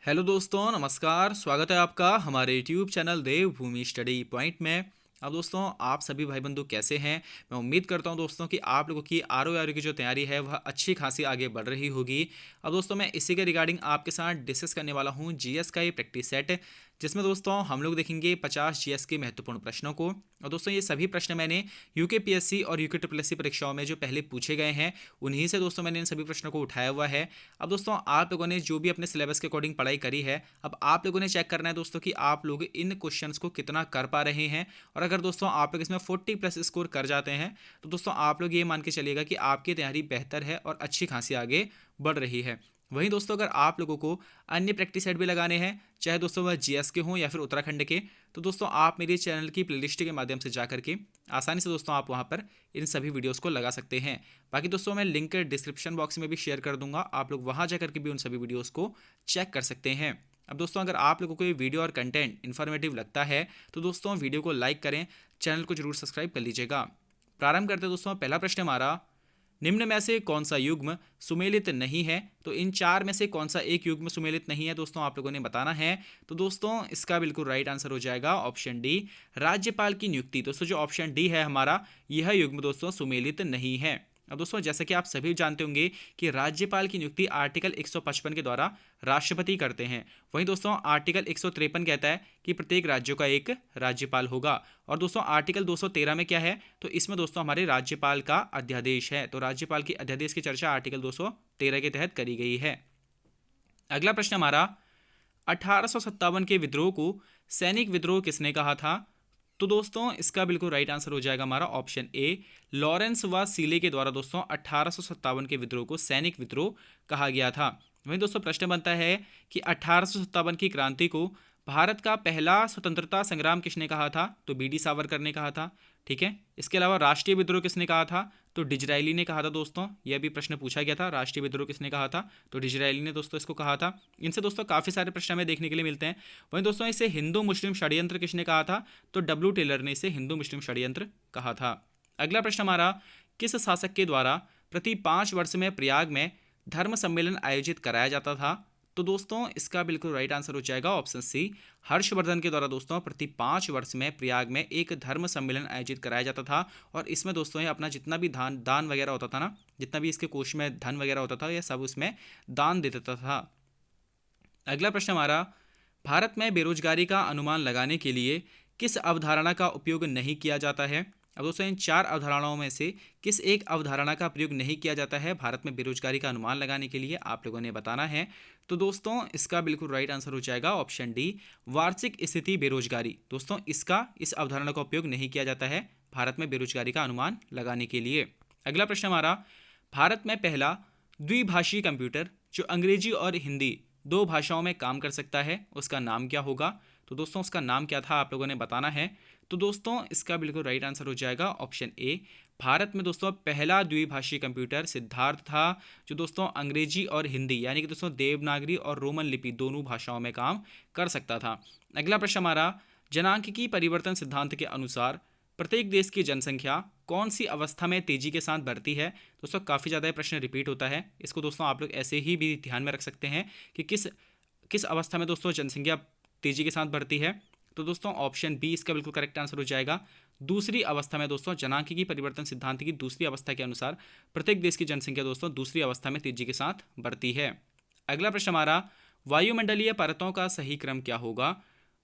Hello दोस्तों, नमस्कार। स्वागत है आपका हमारे यूट्यूब चैनल देवभूमि स्टडी पॉइंट में। अब दोस्तों, आप सभी भाई बंधु कैसे हैं? मैं उम्मीद करता हूं दोस्तों कि आप लोगों की आर की जो तैयारी है वह अच्छी खासी आगे बढ़ रही होगी। अब दोस्तों, मैं इसी के रिगार्डिंग आपके साथ डिस्कस करने वाला हूं जीएस का ये प्रैक्टिस सेट, जिसमें दोस्तों हम लोग देखेंगे 50 जीएस के महत्वपूर्ण प्रश्नों को। और दोस्तों, ये सभी प्रश्न मैंने यूकेपीएससी और यूके परीक्षाओं में जो पहले पूछे गए हैं उन्हीं से दोस्तों मैंने इन सभी प्रश्नों को उठाया हुआ है। अब दोस्तों, आप लोगों ने जो भी अपने सिलेबस के अकॉर्डिंग पढ़ाई करी है, अब आप लोगों ने चेक करना है दोस्तों कि आप लोग इन क्वेश्चंस को कितना कर पा रहे हैं। और अगर दोस्तों आप लोग इसमें 40+ स्कोर कर जाते हैं तो दोस्तों आप लोग ये मान के चलिएगा कि आपकी तैयारी बेहतर है और अच्छी खासी आगे बढ़ रही है। वहीं दोस्तों, अगर आप लोगों को अन्य प्रैक्टिस सेट भी लगाने हैं, चाहे दोस्तों वह जीएस के हों या फिर उत्तराखंड के, तो दोस्तों आप मेरे चैनल की प्लेलिस्ट के माध्यम से जा करके आसानी से दोस्तों आप वहां पर इन सभी वीडियोस को लगा सकते हैं। बाकी दोस्तों, मैं लिंक डिस्क्रिप्शन बॉक्स में भी शेयर कर दूंगा, आप लोग वहां जा करके भी उन सभी वीडियोस को चेक कर सकते हैं। अब दोस्तों, अगर आप लोगों को ये वीडियो और कंटेंट इन्फॉर्मेटिव लगता है तो दोस्तों वीडियो को लाइक करें, चैनल को जरूर सब्सक्राइब कर लीजिएगा। प्रारंभ करते हैं दोस्तों। पहला प्रश्न हमारा, निम्न में से कौन सा युग्म सुमेलित नहीं है? तो इन चार में से कौन सा एक युग्म सुमेलित नहीं है दोस्तों आप लोगों ने बताना है। तो दोस्तों इसका बिल्कुल राइट आंसर हो जाएगा ऑप्शन डी, राज्यपाल की नियुक्ति। दोस्तों जो ऑप्शन डी है हमारा, यह युग्म दोस्तों सुमेलित नहीं है। अब दोस्तों, जैसा कि आप सभी जानते होंगे कि राज्यपाल की नियुक्ति आर्टिकल 155 के द्वारा राष्ट्रपति करते हैं। वहीं दोस्तों आर्टिकल 153 कहता है कि प्रत्येक राज्यों का एक राज्यपाल होगा। और दोस्तों आर्टिकल 213 में क्या है, तो इसमें दोस्तों हमारे राज्यपाल का अध्यादेश है। तो राज्यपाल की अध्यादेश की चर्चा आर्टिकल 213 के तहत करी गई है। अगला प्रश्न हमारा, 1857 के विद्रोह को सैनिक विद्रोह किसने कहा था? तो दोस्तों इसका बिल्कुल राइट आंसर हो जाएगा हमारा ऑप्शन ए, लॉरेंस व सीले के द्वारा दोस्तों 1857 के विद्रोह को सैनिक विद्रोह कहा गया था। वहीं दोस्तों प्रश्न बनता है कि 1857 की क्रांति को भारत का पहला स्वतंत्रता संग्राम किसने कहा था? तो बीडी सावरकर ने कहा था। ठीक है, इसके अलावा राष्ट्रीय विद्रोह किसने कहा था? तो डिजरायली ने कहा था। दोस्तों यह भी प्रश्न पूछा गया था, राष्ट्रीय विद्रोह किसने कहा था? तो डिजरायली ने दोस्तों इसको कहा था। इनसे दोस्तों काफ़ी सारे प्रश्न हमें देखने के लिए मिलते हैं। वहीं दोस्तों इसे हिंदू मुस्लिम षड्यंत्र किसने कहा था? तो डब्ल्यू टेलर ने इसे हिंदू मुस्लिम षड्यंत्र कहा था। अगला प्रश्न हमारा, किस शासक के द्वारा प्रति 5 वर्ष में प्रयाग में धर्म सम्मेलन आयोजित कराया जाता था? तो दोस्तों इसका बिल्कुल राइट आंसर हो जाएगा ऑप्शन सी, हर्षवर्धन के द्वारा दोस्तों प्रति 5 वर्ष में प्रयाग में एक धर्म सम्मेलन आयोजित कराया जाता था। और इसमें दोस्तों ये अपना जितना भी दान दान वगैरह होता था ना, जितना भी इसके कोष में धन वगैरह होता था, यह सब उसमें दान दे देता था। अगला प्रश्न हमारा, भारत में बेरोजगारी का अनुमान लगाने के लिए किस अवधारणा का उपयोग नहीं किया जाता है? अब दोस्तों इन चार अवधारणाओं में से किस एक अवधारणा का प्रयोग नहीं किया जाता है भारत में बेरोजगारी का अनुमान लगाने के लिए, आप लोगों ने बताना है। तो दोस्तों इसका बिल्कुल राइट आंसर हो जाएगा ऑप्शन डी, वार्षिक स्थिति बेरोजगारी। दोस्तों इस अवधारणा का उपयोग नहीं किया जाता है भारत में बेरोजगारी का अनुमान लगाने के लिए। अगला प्रश्न हमारा, भारत में पहला द्विभाषी कंप्यूटर जो अंग्रेजी और हिंदी दो भाषाओं में काम कर सकता है, उसका नाम क्या होगा? तो दोस्तों उसका नाम क्या था आप लोगों ने बताना है। तो दोस्तों इसका बिल्कुल राइट आंसर हो जाएगा ऑप्शन ए, भारत में दोस्तों पहला द्विभाषी कंप्यूटर सिद्धार्थ था, जो दोस्तों अंग्रेजी और हिंदी यानी कि दोस्तों देवनागरी और रोमन लिपि दोनों भाषाओं में काम कर सकता था। अगला प्रश्न हमारा, जनांकिकी परिवर्तन सिद्धांत के अनुसार प्रत्येक देश की जनसंख्या कौन सी अवस्था में तेजी के साथ बढ़ती है? दोस्तों काफ़ी ज़्यादा प्रश्न रिपीट होता है, इसको दोस्तों आप लोग ऐसे ही भी ध्यान में रख सकते हैं कि किस किस अवस्था में दोस्तों जनसंख्या तेजी के साथ बढ़ती है। तो दोस्तों ऑप्शन बी इसका बिल्कुल करेक्ट आंसर हो जाएगा, दूसरी अवस्था में दोस्तों जनांकिकी परिवर्तन सिद्धांत की दूसरी अवस्था के अनुसार प्रत्येक देश की जनसंख्या दोस्तों दूसरी अवस्था में तेजी के साथ बढ़ती है। अगला प्रश्न हमारा, वायुमंडलीय परतों का सही क्रम क्या होगा?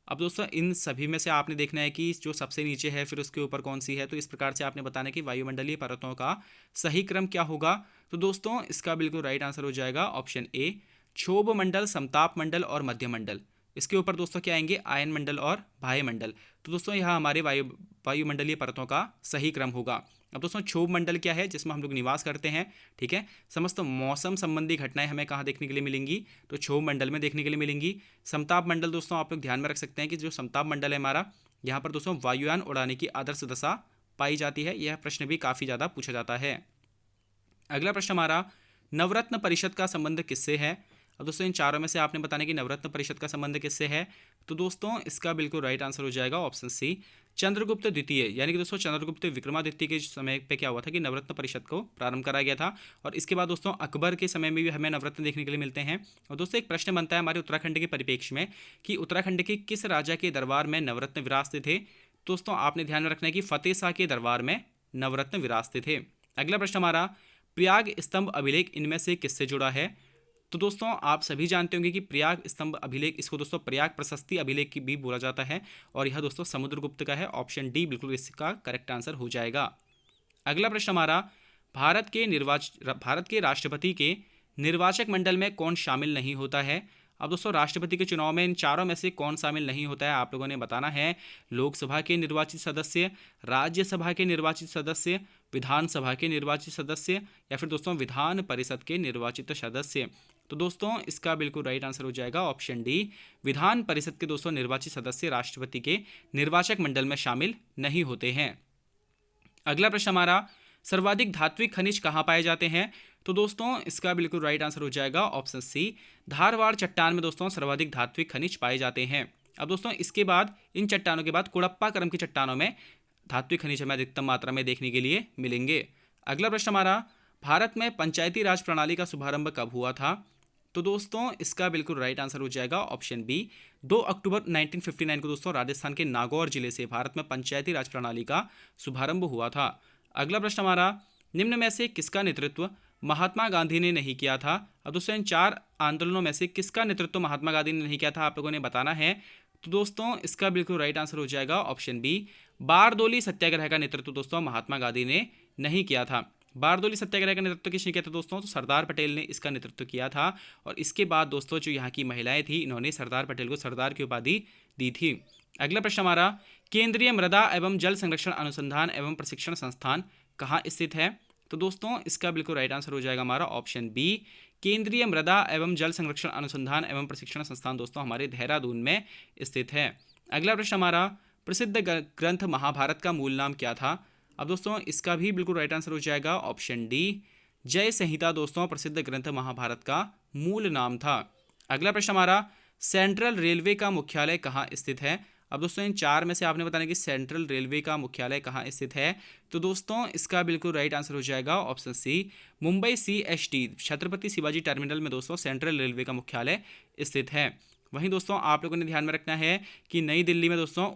अब दोस्तों इन सभी में से आपने देखना है कि जो सबसे नीचे है फिर उसके ऊपर कौन सी है, तो इस प्रकार से आपने बताना है कि वायुमंडलीय परतों का सही क्रम क्या होगा। तो दोस्तों इसका बिल्कुल राइट आंसर हो जाएगा ऑप्शन ए, क्षोभ मंडल, समताप मंडल और मध्य मंडल। इसके ऊपर दोस्तों क्या आएंगे, आयन मंडल और बाह्य मंडल। तो दोस्तों यह हमारे वायुमंडलीय परतों का सही क्रम होगा। अब दोस्तों क्षोभ मंडल क्या है, जिसमें हम लोग निवास करते हैं। ठीक है, समस्त मौसम संबंधी घटनाएं हमें कहाँ देखने के लिए मिलेंगी, तो क्षोभ मंडल में देखने के लिए मिलेंगी। समताप मंडल दोस्तों आप लोग ध्यान में रख सकते हैं कि जो समताप मंडल है हमारा, यहाँ पर दोस्तों वायुयान उड़ाने की आदर्श दशा पाई जाती है। यह प्रश्न भी काफ़ी ज़्यादा पूछा जाता है। अगला प्रश्न हमारा, नवरत्न परिषद का संबंध किससे है? अब दोस्तों इन चारों में से आपने बताना कि नवरत्न परिषद का संबंध किससे है। तो दोस्तों इसका बिल्कुल राइट आंसर हो जाएगा ऑप्शन सी, चंद्रगुप्त द्वितीय, यानी कि दोस्तों चंद्रगुप्त विक्रमादित्य के समय पे क्या हुआ था कि नवरत्न परिषद को प्रारंभ कराया गया था। और इसके बाद दोस्तों अकबर के समय में भी हमें नवरत्न देखने के लिए मिलते हैं। और दोस्तों एक प्रश्न बनता है हमारे उत्तराखंड के परिप्रेक्ष्य में कि उत्तराखंड के किस राजा के दरबार में नवरत्न विराजते थे। दोस्तों आपने ध्यान में रखना है कि फतेह शाह के दरबार में नवरत्न विराजते थे। अगला प्रश्न हमारा, प्रयाग स्तंभ अभिलेख इनमें से किससे जुड़ा है। तो दोस्तों आप सभी जानते होंगे कि प्रयाग स्तंभ अभिलेख, इसको दोस्तों प्रयाग प्रशस्ति अभिलेख की भी बोला जाता है, और यह दोस्तों समुद्रगुप्त का है। ऑप्शन डी बिल्कुल इसका करेक्ट आंसर हो जाएगा। अगला प्रश्न हमारा, भारत के राष्ट्रपति के निर्वाचक मंडल में कौन शामिल नहीं होता है। अब दोस्तों राष्ट्रपति के चुनाव में इन चारों में से कौन शामिल नहीं होता है, आप लोगों ने बताना है। लोकसभा के निर्वाचित सदस्य, राज्यसभा के निर्वाचित सदस्य, विधानसभा के निर्वाचित सदस्य, या फिर दोस्तों विधान परिषद के निर्वाचित सदस्य। तो दोस्तों इसका बिल्कुल राइट आंसर हो जाएगा ऑप्शन डी, विधान परिषद के दोस्तों निर्वाचित सदस्य राष्ट्रपति के निर्वाचक मंडल में शामिल नहीं होते हैं। अगला प्रश्न हमारा, सर्वाधिक धात्विक खनिज कहाँ पाए जाते हैं। तो दोस्तों इसका बिल्कुल राइट आंसर हो जाएगा ऑप्शन सी, धारवाड़ चट्टान में दोस्तों सर्वाधिक धात्विक खनिज पाए जाते हैं। अब दोस्तों इसके बाद इन चट्टानों के बाद कुड़प्पा क्रम की चट्टानों में धात्विक खनिज हमें अधिकतम मात्रा में देखने के लिए मिलेंगे। अगला प्रश्न हमारा, भारत में पंचायती राज प्रणाली का शुभारंभ कब हुआ था। तो दोस्तों इसका बिल्कुल राइट आंसर हो जाएगा ऑप्शन बी, 2 अक्टूबर 1959 को दोस्तों राजस्थान के नागौर जिले से भारत में पंचायती राज प्रणाली का शुभारंभ हुआ था। अगला प्रश्न हमारा, निम्न में से किसका नेतृत्व महात्मा गांधी ने नहीं किया था। अब दोस्तों इन 4 आंदोलनों में से किसका नेतृत्व महात्मा गांधी ने नहीं किया था, आप लोगों ने बताना है। तो दोस्तों इसका बिल्कुल राइट आंसर हो जाएगा ऑप्शन बी, बारदोली सत्याग्रह का नेतृत्व दोस्तों महात्मा गांधी ने नहीं किया था। बारदोली सत्याग्रह का नेतृत्व किसने किया था दोस्तों, तो सरदार पटेल ने इसका नेतृत्व किया था। और इसके बाद दोस्तों जो यहाँ की महिलाएं थी, इन्होंने सरदार पटेल को सरदार की उपाधि दी थी। अगला प्रश्न हमारा, केंद्रीय मृदा एवं जल संरक्षण अनुसंधान एवं प्रशिक्षण संस्थान कहाँ स्थित है। तो दोस्तों इसका बिल्कुल राइट आंसर हो जाएगा हमारा ऑप्शन बी, केंद्रीय मृदा एवं जल संरक्षण अनुसंधान एवं प्रशिक्षण संस्थान दोस्तों हमारे देहरादून में स्थित है। अगला प्रश्न हमारा, प्रसिद्ध ग्रंथ महाभारत का मूल नाम क्या था। अब दोस्तों इसका भी बिल्कुल राइट आंसर हो जाएगा ऑप्शन डी, जय संहिता दोस्तों प्रसिद्ध ग्रंथ महाभारत का मूल नाम था। अगला प्रश्न हमारा, सेंट्रल रेलवे का मुख्यालय कहाँ स्थित है। अब दोस्तों इन 4 में से आपने बताना कि सेंट्रल रेलवे का मुख्यालय कहाँ स्थित है। तो दोस्तों इसका बिल्कुल राइट आंसर हो जाएगा option C, Mumbai CST Chhatrapati Shivaji terminal में दोस्तों सेंट्रल रेलवे का मुख्यालय स्थित है। वहीं दोस्तों आप लोगों ने ध्यान में रखना है कि नई दिल्ली में दोस्तों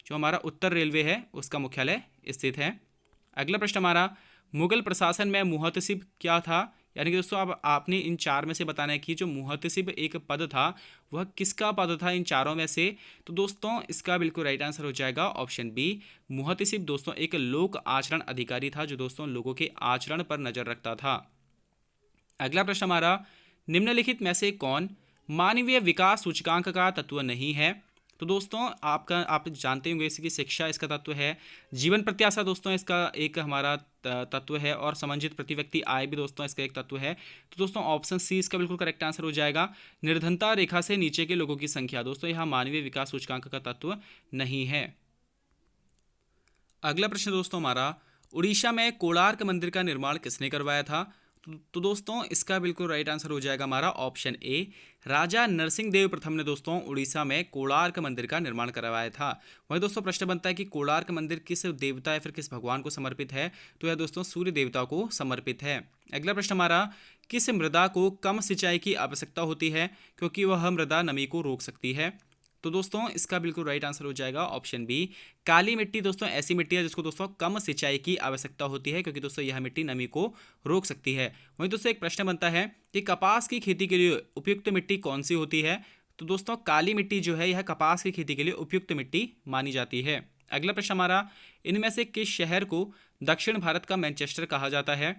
जो हमारा उत्तर रेलवे है उसका मुख्यालय स्थित है। अगला प्रश्न हमारा, मुगल प्रशासन में मुहतसिब क्या था। यानी कि दोस्तों अब आपने इन 4 में से बताना है कि जो मुहतसिब एक पद था वह किसका पद था इन चारों में से। तो दोस्तों इसका बिल्कुल राइट आंसर हो जाएगा ऑप्शन बी, मुहतसिब दोस्तों एक लोक आचरण अधिकारी था जो दोस्तों लोगों के आचरण पर नजर रखता था। अगला प्रश्न हमारा, निम्नलिखित में से कौन मानवीय विकास सूचकांक का तत्व नहीं है। तो दोस्तों आप जानते होंगे इसकी शिक्षा इसका तत्व है, जीवन प्रत्याशा दोस्तों इसका एक हमारा तत्व है, और समंजित प्रति व्यक्ति आय भी दोस्तों इसका एक तत्व है। तो दोस्तों ऑप्शन सी इसका बिल्कुल करेक्ट आंसर हो जाएगा, निर्धनता रेखा से नीचे के लोगों की संख्या दोस्तों यह मानवीय विकास सूचकांक का तत्व नहीं है। अगला प्रश्न दोस्तों हमारा, उड़ीसा में कोणार्क मंदिर का निर्माण किसने करवाया था। तो दोस्तों इसका बिल्कुल राइट आंसर हो जाएगा हमारा ऑप्शन ए, राजा नरसिंह देव प्रथम ने दोस्तों उड़ीसा में कोणार्क मंदिर का निर्माण करवाया था। वही दोस्तों प्रश्न बनता है कि कोणार्क मंदिर किस देवता या फिर किस भगवान को समर्पित है। तो यह दोस्तों सूर्य देवता को समर्पित है। अगला प्रश्न हमारा, किस मृदा को कम सिंचाई की आवश्यकता होती है क्योंकि वह मृदा नमी को रोक सकती है। तो दोस्तों इसका बिल्कुल राइट आंसर हो जाएगा ऑप्शन बी, काली मिट्टी दोस्तों ऐसी मिट्टी है जिसको दोस्तों कम सिंचाई की आवश्यकता होती है क्योंकि दोस्तों यह मिट्टी नमी को रोक सकती है। वहीं दोस्तों एक प्रश्न बनता है कि कपास की खेती के लिए उपयुक्त मिट्टी कौन सी होती है। तो दोस्तों काली मिट्टी जो है यह कपास की खेती के लिए उपयुक्त मिट्टी मानी जाती है। अगला प्रश्न हमारा, इनमें से किस शहर को दक्षिण भारत का मैनचेस्टर कहा जाता है।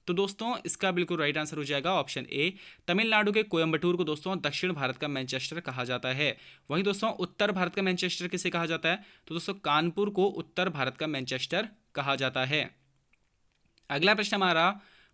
तो दोस्तों इसका बिल्कुल राइट आंसर हो जाएगा ऑप्शन ए, तमिलनाडु के कोयम्बटूर को दोस्तों दक्षिण भारत का मैनचेस्टर कहा जाता है। वहीं दोस्तों उत्तर भारत का मैनचेस्टर किसे कहा जाता है। तो दोस्तों कानपुर को उत्तर भारत का मैनचेस्टर कहा जाता है। अगला प्रश्न हमारा,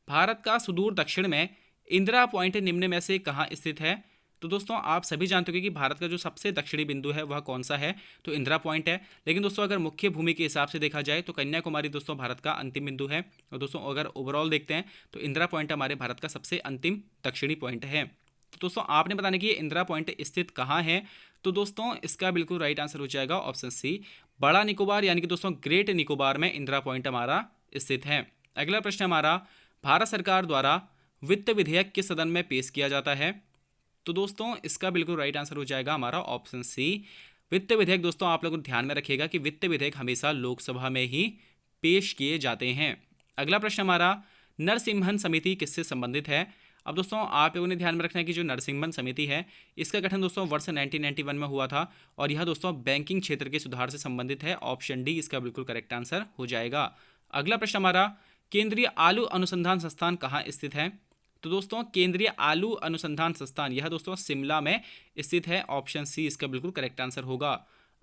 भारत का सुदूर दक्षिण में इंदिरा पॉइंट निम्न में से कहाँ स्थित है। तो दोस्तों आप सभी जानते हो कि भारत का जो सबसे दक्षिणी बिंदु है वह कौन सा है, तो इंदिरा पॉइंट है। लेकिन दोस्तों अगर मुख्य भूमि के हिसाब से देखा जाए तो कन्याकुमारी दोस्तों भारत का अंतिम बिंदु है। और दोस्तों अगर ओवरऑल देखते हैं तो इंदिरा पॉइंट हमारे भारत का सबसे अंतिम दक्षिणी पॉइंट है। तो दोस्तों आपने बताना कि ये इंदिरा पॉइंट स्थित कहाँ है। तो दोस्तों इसका बिल्कुल राइट आंसर हो जाएगा ऑप्शन सी, बड़ा निकोबार यानी कि दोस्तों ग्रेट निकोबार में इंदिरा पॉइंट हमारा स्थित है। अगला प्रश्न हमारा, भारत सरकार द्वारा वित्त विधेयक किस सदन में पेश किया जाता है। तो दोस्तों इसका बिल्कुल राइट आंसर हो जाएगा हमारा ऑप्शन सी, वित्त विधेयक। दोस्तों आप लोग ध्यान में रखिएगा कि वित्त विधेयक हमेशा लोकसभा में ही पेश किए जाते हैं। अगला प्रश्न हमारा, नरसिम्हन समिति किससे संबंधित है। अब दोस्तों आप लोगों ने ध्यान में रखना है कि जो नरसिम्हन समिति है इसका गठन दोस्तों वर्ष 1991 में हुआ था और यह दोस्तों बैंकिंग क्षेत्र के सुधार से संबंधित है। ऑप्शन डी इसका बिल्कुल करेक्ट आंसर हो जाएगा। अगला प्रश्न हमारा, केंद्रीय आलू अनुसंधान संस्थान कहाँ स्थित है। तो दोस्तों केंद्रीय आलू अनुसंधान संस्थान यह दोस्तों शिमला में स्थित है। ऑप्शन सी इसका बिल्कुल करेक्ट आंसर होगा।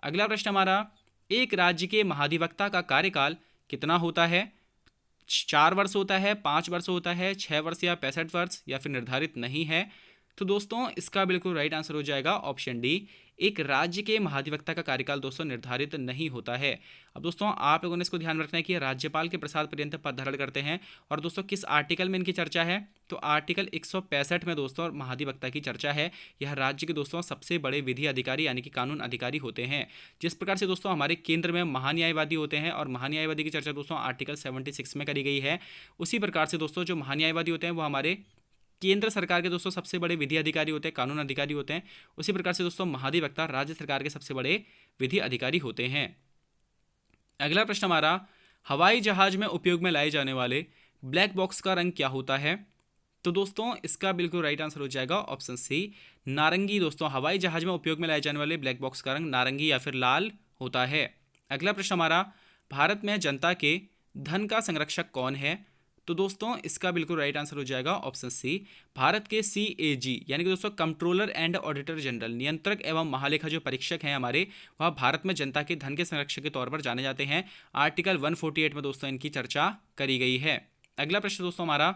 अगला प्रश्न हमारा, एक राज्य के महाधिवक्ता का कार्यकाल कितना होता है। 4 वर्ष होता है, 5 वर्ष होता है, 6 वर्ष या 65 वर्ष या फिर निर्धारित नहीं है। तो दोस्तों इसका बिल्कुल राइट आंसर हो जाएगा ऑप्शन डी, एक राज्य के महाधिवक्ता का कार्यकाल दोस्तों निर्धारित नहीं होता है। अब दोस्तों आप लोगों ने इसको ध्यान में रखना है कि राज्यपाल के प्रसाद पर्यंत पद धारण करते हैं। और दोस्तों किस आर्टिकल में इनकी चर्चा है, तो आर्टिकल 165 में दोस्तों महाधिवक्ता की चर्चा है। यह राज्य के दोस्तों सबसे बड़े विधि अधिकारी यानी कि कानून अधिकारी होते हैं। जिस प्रकार से दोस्तों हमारे केंद्र में महान्यायवादी होते हैं और महान्यायवादी की चर्चा दोस्तों आर्टिकल 76 में करी गई है, उसी प्रकार से दोस्तों जो महान्यायवादी होते हैं वो हमारे केंद्र सरकार के दोस्तों सबसे बड़े विधि अधिकारी होते हैं, कानून अधिकारी होते हैं। उसी प्रकार से दोस्तों महाधिवक्ता राज्य सरकार के सबसे बड़े विधि अधिकारी होते हैं। अगला प्रश्न हमारा, हवाई जहाज में उपयोग में लाए जाने वाले ब्लैक बॉक्स का रंग क्या होता है। तो दोस्तों इसका बिल्कुल राइट आंसर हो जाएगा ऑप्शन सी, नारंगी। दोस्तों हवाई जहाज में उपयोग में लाए जाने वाले ब्लैक बॉक्स का रंग नारंगी या फिर लाल होता है। अगला प्रश्न हमारा, भारत में जनता के धन का संरक्षक कौन है। तो दोस्तों इसका बिल्कुल राइट आंसर हो जाएगा ऑप्शन सी, भारत के CAG यानी कि दोस्तों कंट्रोलर एंड ऑडिटर जनरल, नियंत्रक एवं महालेखा जो परीक्षक हैं हमारे, वह भारत में जनता के धन के संरक्षक के तौर पर जाने जाते हैं। आर्टिकल 148 में दोस्तों इनकी चर्चा करी गई है। अगला प्रश्न दोस्तों हमारा,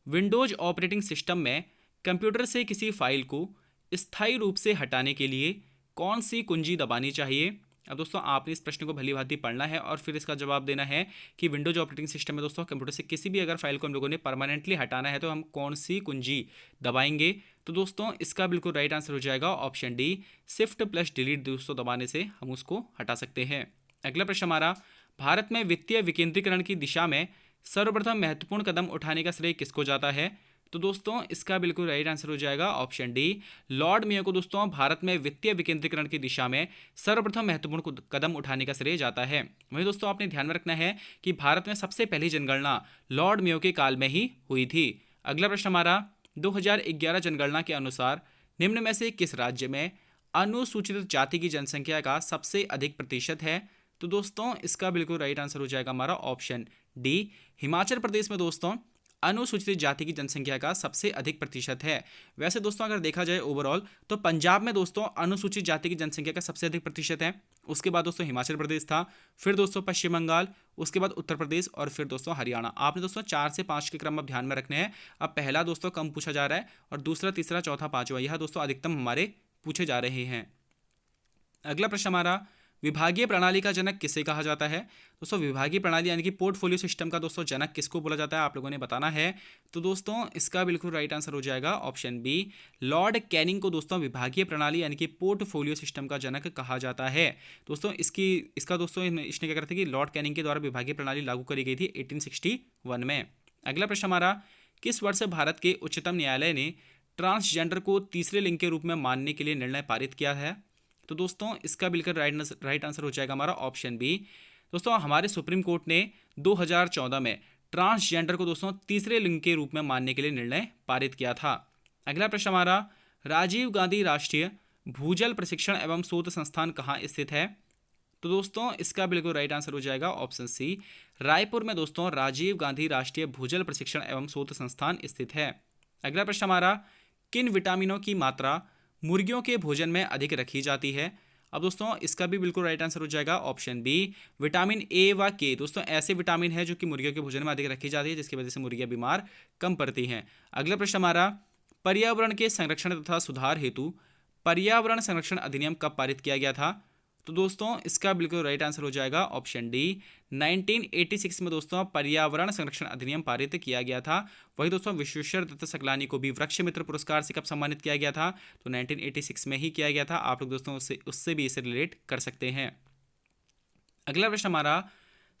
विंडोज ऑपरेटिंग सिस्टम में कंप्यूटर से किसी फाइल को स्थायी रूप से हटाने के लिए कौन सी कुंजी दबानी चाहिए। अब दोस्तों आपने इस प्रश्न को भली भांति पढ़ना है और फिर इसका जवाब देना है कि विंडोज ऑपरेटिंग सिस्टम में दोस्तों कंप्यूटर से किसी भी अगर फाइल को हम लोगों ने परमानेंटली हटाना है तो हम कौन सी कुंजी दबाएंगे। तो दोस्तों इसका बिल्कुल राइट आंसर हो जाएगा option D, shift plus delete दोस्तों दबाने से हम उसको हटा सकते हैं। अगला प्रश्न हमारा, भारत में वित्तीय विकेंद्रीकरण की दिशा में सर्वप्रथम महत्वपूर्ण कदम उठाने का श्रेय किसको जाता है। तो दोस्तों इसका बिल्कुल राइट आंसर हो जाएगा ऑप्शन डी, लॉर्ड मेयो को दोस्तों भारत में वित्तीय विकेंद्रीकरण की दिशा में सर्वप्रथम महत्वपूर्ण कदम उठाने का श्रेय जाता है। वहीं दोस्तों आपने ध्यान में रखना है कि भारत में सबसे पहली जनगणना लॉर्ड मेयो के काल में ही हुई थी। अगला प्रश्न हमारा, 2011 जनगणना के अनुसार निम्न में से किस राज्य में अनुसूचित जाति की जनसंख्या का सबसे अधिक प्रतिशत है। तो दोस्तों इसका बिल्कुल राइट आंसर हो जाएगा हमारा ऑप्शन डी, हिमाचल प्रदेश में दोस्तों अनुसूचित जाति की जनसंख्या का सबसे अधिक प्रतिशत है। वैसे दोस्तों अगर देखा जाए ओवरऑल तो पंजाब में दोस्तों अनुसूचित जाति की जनसंख्या का सबसे अधिक प्रतिशत है। उसके बाद दोस्तों हिमाचल प्रदेश था, फिर दोस्तों पश्चिम बंगाल, उसके बाद उत्तर प्रदेश और फिर दोस्तों हरियाणा। आपने दोस्तों 4 से 5 के क्रम में ध्यान में रखने हैं। अब पहला दोस्तों कम पूछा जा रहा है और दूसरा, तीसरा, चौथा, पांचवा यह दोस्तों अधिकतम हमारे पूछे जा रहे हैं। अगला प्रश्न हमारा, विभागीय प्रणाली का जनक किसे कहा जाता है। दोस्तों विभागीय प्रणाली यानी कि पोर्टफोलियो सिस्टम का दोस्तों जनक किसको बोला जाता है, आप लोगों ने बताना है। तो दोस्तों इसका बिल्कुल राइट आंसर हो जाएगा ऑप्शन बी, लॉर्ड कैनिंग को दोस्तों विभागीय प्रणाली यानी कि पोर्टफोलियो सिस्टम का जनक कहा जाता है। दोस्तों इसका दोस्तों इसने क्या करते कि लॉर्ड कैनिंग के द्वारा विभागीय प्रणाली लागू करी गई थी 1861 में। अगला प्रश्न हमारा, किस वर्ष भारत के उच्चतम न्यायालय ने ट्रांसजेंडर को तीसरे लिंग के रूप में मानने के लिए निर्णय पारित किया है। तो दोस्तों इसका बिल्कुल राइट आंसर हो जाएगा हमारा ऑप्शन बी। दोस्तों हमारे सुप्रीम कोर्ट ने 2014 में ट्रांसजेंडर को दोस्तों तीसरे लिंग के रूप में मानने के लिए निर्णय पारित किया था। अगला प्रश्न हमारा, राजीव गांधी राष्ट्रीय भूजल प्रशिक्षण एवं शोध संस्थान कहाँ स्थित है। तो दोस्तों इसका बिल्कुल राइट आंसर हो जाएगा ऑप्शन सी, रायपुर में दोस्तों राजीव गांधी राष्ट्रीय भूजल प्रशिक्षण एवं शोध संस्थान स्थित है। अगला प्रश्न हमारा, किन विटामिनों की मात्रा मुर्गियों के भोजन में अधिक रखी जाती है। अब दोस्तों इसका भी बिल्कुल राइट आंसर हो जाएगा ऑप्शन बी, विटामिन ए व के। दोस्तों ऐसे विटामिन है जो कि मुर्गियों के भोजन में अधिक रखी जाती है जिसकी वजह से मुर्गियां बीमार कम पड़ती हैं। अगला प्रश्न हमारा, पर्यावरण के संरक्षण तथा सुधार हेतु पर्यावरण संरक्षण अधिनियम कब पारित किया गया था। तो दोस्तों इसका बिल्कुल राइट आंसर हो जाएगा ऑप्शन डी। 1986 में दोस्तों पर्यावरण संरक्षण अधिनियम पारित किया गया था। वही दोस्तों विश्वेश्वर दत्त सकलानी को भी वृक्ष मित्र पुरस्कार से कब सम्मानित किया गया था? तो 1986 में ही किया गया था। आप लोग दोस्तों उससे भी इसे रिलेट कर सकते हैं। अगला प्रश्न हमारा,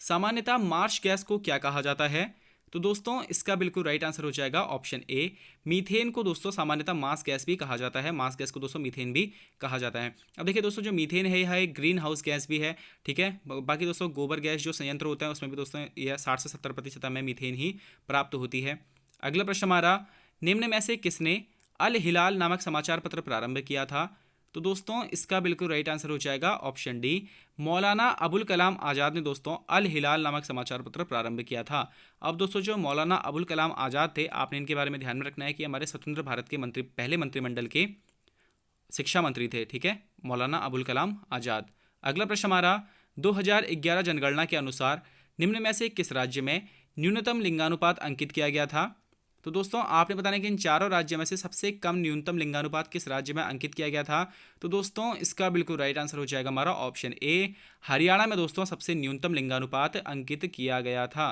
सामान्यतः मार्श गैस को क्या कहा जाता है? तो दोस्तों इसका बिल्कुल राइट आंसर हो जाएगा ऑप्शन ए। मीथेन को दोस्तों सामान्यतः मास गैस भी कहा जाता है। मास गैस को दोस्तों मीथेन भी कहा जाता है। अब देखिए दोस्तों, जो मीथेन है यह एक ग्रीन हाउस गैस भी है, ठीक है। बाकी दोस्तों गोबर गैस जो संयंत्र होता है उसमें भी दोस्तों यह 60 से 70% में मीथेन ही प्राप्त होती है। अगला प्रश्न हमारा, निम्न में से किसने अल हिलाल नामक समाचार पत्र प्रारंभ किया था? तो दोस्तों इसका बिल्कुल राइट आंसर हो जाएगा ऑप्शन डी। मौलाना अबुल कलाम आज़ाद ने दोस्तों अल हिलाल नामक समाचार पत्र प्रारंभ किया था। अब दोस्तों जो मौलाना अबुल कलाम आज़ाद थे, आपने इनके बारे में ध्यान में रखना है कि हमारे स्वतंत्र भारत के मंत्री, पहले मंत्रिमंडल के शिक्षा मंत्री थे, ठीक है, मौलाना अबुल कलाम आज़ाद। अगला प्रश्न हमारा, 2011 जनगणना के अनुसार निम्न में से किस राज्य में न्यूनतम लिंगानुपात अंकित किया गया था? तो दोस्तों आपने बताना है कि इन चारों राज्यों में से सबसे कम न्यूनतम लिंगानुपात किस राज्य में अंकित किया गया था? तो दोस्तों इसका बिल्कुल राइट आंसर हो जाएगा हमारा ऑप्शन ए। हरियाणा में दोस्तों सबसे न्यूनतम लिंगानुपात अंकित किया गया था।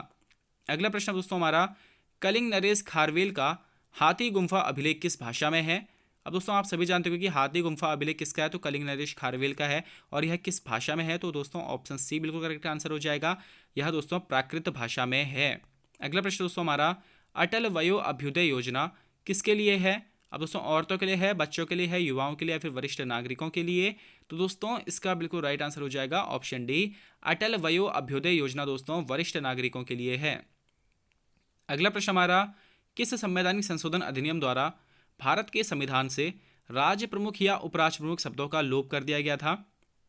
अगला प्रश्न दोस्तों हमारा, कलिंग नरेश खारवेल का हाथी गुम्फा अभिलेख किस भाषा में है? अब दोस्तों आप सभी जानते हो कि हाथी गुम्फा अभिलेख किसका है? तो कलिंग नरेश खारवेल का है। और यह किस भाषा में है? तो दोस्तों ऑप्शन सी बिल्कुल करेक्ट आंसर हो जाएगा। यह दोस्तों प्राकृत भाषा में है। अगला प्रश्न दोस्तों हमारा, अटल वयो अभ्युदय योजना किसके लिए है? अब दोस्तों औरतों के लिए है, बच्चों के लिए है, युवाओं के लिए या फिर वरिष्ठ नागरिकों के लिए? तो दोस्तों इसका बिल्कुल राइट आंसर हो जाएगा ऑप्शन डी। अटल वयो अभ्युदय योजना दोस्तों वरिष्ठ नागरिकों के लिए है। अगला प्रश्न हमारा, किस संवैधानिक संशोधन अधिनियम द्वारा भारत के संविधान से राज्य प्रमुख या उपराष्ट्र प्रमुख शब्दों का लोप कर दिया गया था?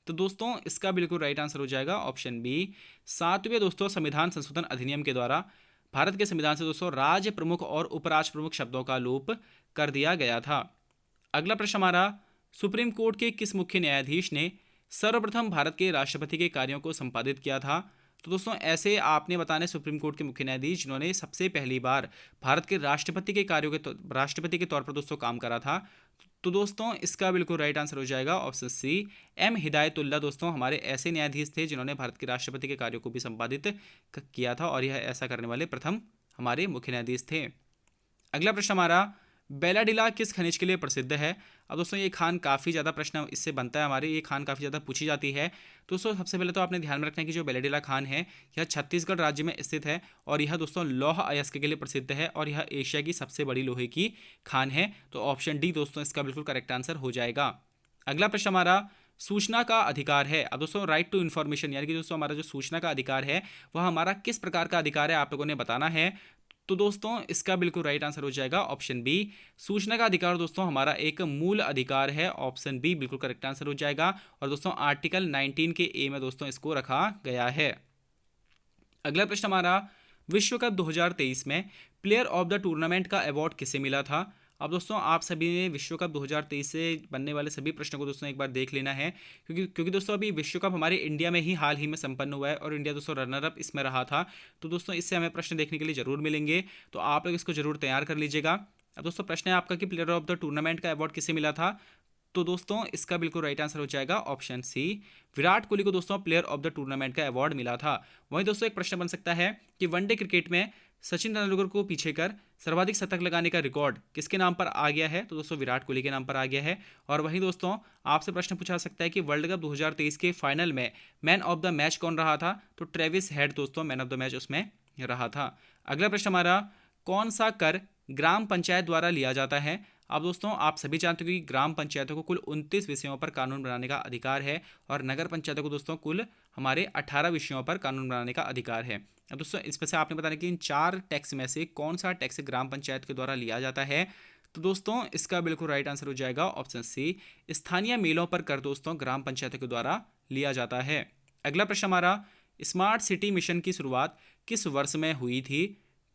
तो दोस्तों इसका बिल्कुल राइट आंसर हो जाएगा ऑप्शन बी। 7वें दोस्तों संविधान संशोधन अधिनियम के द्वारा भारत के संविधान से दोस्तों राज्य प्रमुख और उपराष्ट्र प्रमुख शब्दों का लोप कर दिया गया था। अगला प्रश्न हमारा, सुप्रीम कोर्ट के किस मुख्य न्यायाधीश ने सर्वप्रथम भारत के राष्ट्रपति के कार्यों को संपादित किया था? तो दोस्तों ऐसे आपने बताने सुप्रीम कोर्ट के मुख्य न्यायाधीश जिन्होंने सबसे पहली बार भारत के राष्ट्रपति के कार्यों के राष्ट्रपति के तौर पर दोस्तों काम करा था। तो दोस्तों इसका बिल्कुल राइट आंसर हो जाएगा ऑप्शन सी। एम हिदायतुल्ला दोस्तों हमारे ऐसे न्यायाधीश थे जिन्होंने भारत के राष्ट्रपति के कार्यों को भी संपादित किया था, और यह ऐसा करने वाले प्रथम हमारे मुख्य न्यायाधीश थे। अगला प्रश्न हमारा, बेलाडीला किस खनिज के लिए प्रसिद्ध है? अब दोस्तों ये खान काफ़ी ज़्यादा प्रश्न इससे बनता है, हमारे ये खान काफ़ी ज़्यादा पूछी जाती है। दोस्तों सबसे पहले तो आपने ध्यान में रखना है कि जो बेलाडीला खान है यह छत्तीसगढ़ राज्य में स्थित है, और यह दोस्तों लौह अयस्क के लिए प्रसिद्ध है, और यह एशिया की सबसे बड़ी लोहे की खान है। तो ऑप्शन डी दोस्तों इसका बिल्कुल करेक्ट आंसर हो जाएगा। अगला प्रश्न हमारा, सूचना का अधिकार है। अब दोस्तों राइट टू इन्फॉर्मेशन यानी कि दोस्तों हमारा जो सूचना का अधिकार है वह हमारा किस प्रकार का अधिकार है, आप लोगों ने बताना है। तो दोस्तों इसका बिल्कुल राइट आंसर हो जाएगा ऑप्शन बी। सूचना का अधिकार दोस्तों हमारा एक मूल अधिकार है। ऑप्शन बी बिल्कुल करेक्ट आंसर हो जाएगा। और दोस्तों आर्टिकल 19 के ए में दोस्तों इसको रखा गया है। अगला प्रश्न हमारा, विश्व कप 2023 में प्लेयर ऑफ द टूर्नामेंट का अवार्ड किसे मिला था? अब दोस्तों आप सभी ने विश्व कप 2023 से बनने वाले सभी प्रश्नों को दोस्तों एक बार देख लेना है, क्योंकि दोस्तों अभी विश्व कप हमारे इंडिया में ही हाल ही में संपन्न हुआ है, और इंडिया दोस्तों रनर अप इसमें रहा था। तो दोस्तों इससे हमें प्रश्न देखने के लिए जरूर मिलेंगे, तो आप लोग इसको जरूर तैयार कर लीजिएगा। अब दोस्तों प्रश्न है आपका कि प्लेयर ऑफ द टूर्नामेंट का अवार्ड किसे मिला था? तो दोस्तों इसका बिल्कुल राइट आंसर हो जाएगा ऑप्शन सी। विराट कोहली को दोस्तों प्लेयर ऑफ द टूर्नामेंट का अवार्ड मिला था। वहीं दोस्तों एक प्रश्न बन सकता है कि वनडे क्रिकेट में सचिन तेंदुलकर को पीछे कर सर्वाधिक शतक लगाने का रिकॉर्ड किसके नाम पर आ गया है? तो दोस्तों विराट कोहली के नाम पर आ गया है। और वहीं दोस्तों आपसे प्रश्न पूछा सकता है कि वर्ल्ड कप 2023 के फाइनल में मैन ऑफ द मैच कौन रहा था? तो ट्रेविस हेड दोस्तों मैन ऑफ द मैच उसमें रहा था। अगला प्रश्न हमारा, कौन सा कर ग्राम पंचायत द्वारा लिया जाता है? अब दोस्तों आप सभी जानते हो कि ग्राम पंचायतों को कुल 29 विषयों पर कानून बनाने का अधिकार है, और नगर पंचायतों को दोस्तों कुल हमारे 18 विषयों पर कानून बनाने का अधिकार है। अब दोस्तों इसमें से आपने बताना कि इन 4 टैक्स में से कौन सा टैक्स ग्राम पंचायत के द्वारा लिया जाता है? तो दोस्तों इसका बिल्कुल राइट आंसर हो जाएगा ऑप्शन सी। स्थानीय मेलों पर कर दोस्तों ग्राम पंचायतों के द्वारा लिया जाता है। अगला प्रश्न हमारा, स्मार्ट सिटी मिशन की शुरुआत किस वर्ष में हुई थी?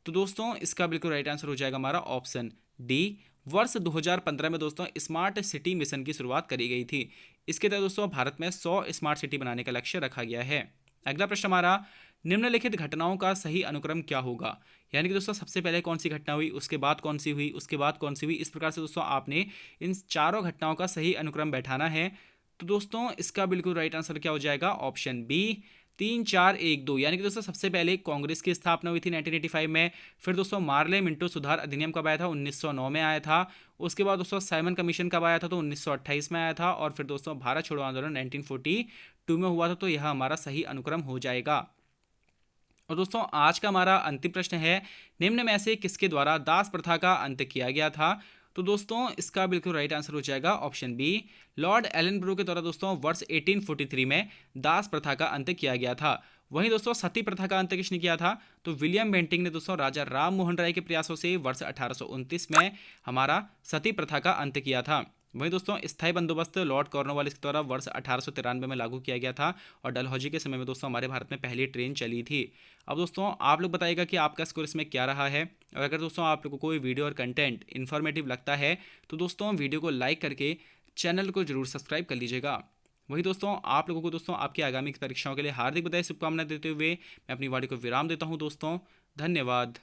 तो दोस्तों इसका बिल्कुल राइट आंसर हो जाएगा हमारा ऑप्शन डी। वर्ष 2015 में दोस्तों स्मार्ट सिटी मिशन की शुरुआत करी गई थी। इसके तहत दोस्तों भारत में 100 स्मार्ट सिटी बनाने का लक्ष्य रखा गया है। अगला प्रश्न हमारा, निम्नलिखित घटनाओं का सही अनुक्रम क्या होगा? यानी कि दोस्तों सबसे पहले कौन सी घटना हुई, उसके बाद कौन सी हुई, उसके बाद कौन सी हुई, इस प्रकार से दोस्तों आपने इन चारों घटनाओं का सही अनुक्रम बैठाना है। तो दोस्तों इसका बिल्कुल राइट आंसर क्या हो जाएगा, ऑप्शन बी 3412। यानी कि दोस्तों सबसे पहले कांग्रेस की स्थापना हुई थी 1985 में। फिर दोस्तों मार्ले मिंटो सुधार अधिनियम कब आया था, 1909 में आया था। उसके बाद दोस्तों साइमन कमीशन कब आया था, तो 1928 में आया था। और फिर दोस्तों भारत छोड़ो आंदोलन 1942 में हुआ था। तो यह हमारा सही अनुक्रम हो जाएगा। और दोस्तों आज का हमारा अंतिम प्रश्न है, निम्न में से किसके द्वारा दास प्रथा का अंत किया गया था। तो दोस्तों इसका बिल्कुल राइट आंसर हो जाएगा ऑप्शन बी, लॉर्ड एलन के द्वारा दोस्तों वर्ष 1843 में दास प्रथा का अंत किया गया था। वहीं दोस्तों सती प्रथा का अंत किसने किया था, तो विलियम बेंटिंग ने दोस्तों राजा राम मोहन राय के प्रयासों से वर्ष 1829 में हमारा सती प्रथा का अंत किया था। वहीं दोस्तों स्थायी बंदोबस्त लॉर्ड कॉर्नवालिस के द्वारा वर्ष 1893 में लागू किया गया था। और डलहौजी के समय में दोस्तों हमारे भारत में पहली ट्रेन चली थी। अब दोस्तों आप लोग बताइएगा कि आपका स्कोर इसमें क्या रहा है। और अगर दोस्तों आप लोगों को कोई वीडियो और कंटेंट इन्फॉर्मेटिव लगता है तो दोस्तों वीडियो को लाइक करके चैनल को जरूर सब्सक्राइब कर लीजिएगा। वही दोस्तों आप लोगों को दोस्तों आपकी आगामी परीक्षाओं के लिए हार्दिक बधाई शुभकामनाएं देते हुए मैं अपनी वाणी को विराम देता हूं दोस्तों। धन्यवाद।